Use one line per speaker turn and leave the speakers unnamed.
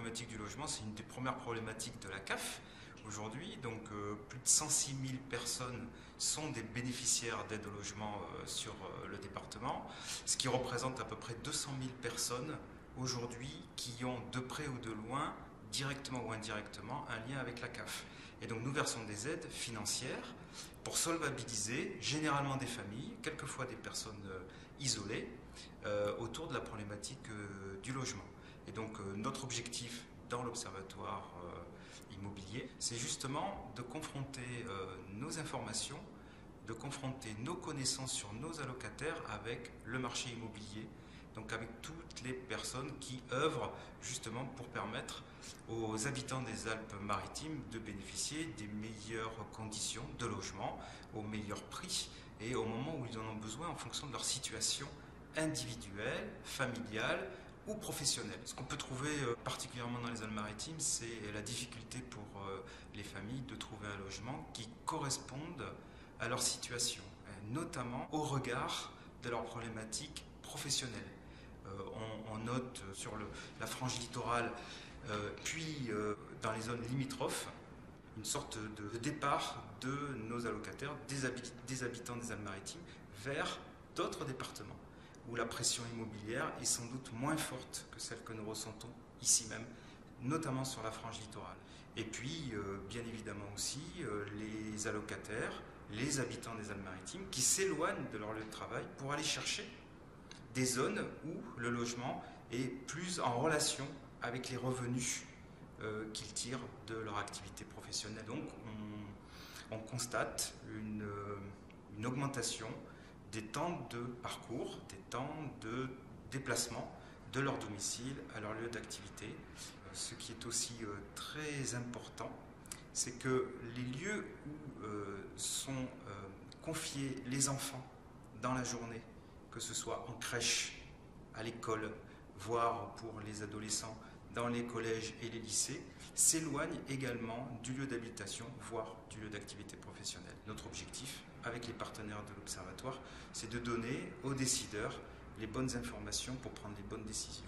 problématique du logement, c'est une des premières problématiques de la CAF aujourd'hui. Donc plus de 106 000 personnes sont des bénéficiaires d'aide au logement sur le département, ce qui représente à peu près 200 000 personnes aujourd'hui qui ont de près ou de loin, directement ou indirectement, un lien avec la CAF. Et donc nous versons des aides financières pour solvabiliser généralement des familles, quelquefois des personnes isolées, autour de la problématique du logement. Et donc notre objectif dans l'Observatoire immobilier, c'est justement de confronter nos informations, de confronter nos connaissances sur nos allocataires avec le marché immobilier, donc avec toutes les personnes qui œuvrent justement pour permettre aux habitants des Alpes-Maritimes de bénéficier des meilleures conditions de logement, au meilleur prix et au moment où ils en ont besoin en fonction de leur situation individuelle, familiale ou professionnelle. Ce qu'on peut trouver particulièrement dans les Alpes-Maritimes, c'est la difficulté pour les familles de trouver un logement qui corresponde à leur situation, notamment au regard de leurs problématiques professionnelles. On note sur la frange littorale, puis dans les zones limitrophes, une sorte de départ de nos allocataires, des habitants des Alpes-Maritimes, vers d'autres départements, où la pression immobilière est sans doute moins forte que celle que nous ressentons ici même, notamment sur la frange littorale. Et puis, bien évidemment aussi, les allocataires, les habitants des Alpes-Maritimes, qui s'éloignent de leur lieu de travail pour aller chercher des zones où le logement est plus en relation avec les revenus qu'ils tirent de leur activité professionnelle. Donc on constate une augmentation des temps de parcours, des temps de déplacement de leur domicile à leur lieu d'activité. Ce qui est aussi très important, c'est que les lieux où sont confiés les enfants dans la journée, que ce soit en crèche, à l'école, voire pour les adolescents dans les collèges et les lycées, s'éloignent également du lieu d'habitation, voire du lieu d'activité professionnelle. Notre objectif, avec les partenaires de l'Observatoire, c'est de donner aux décideurs les bonnes informations pour prendre les bonnes décisions.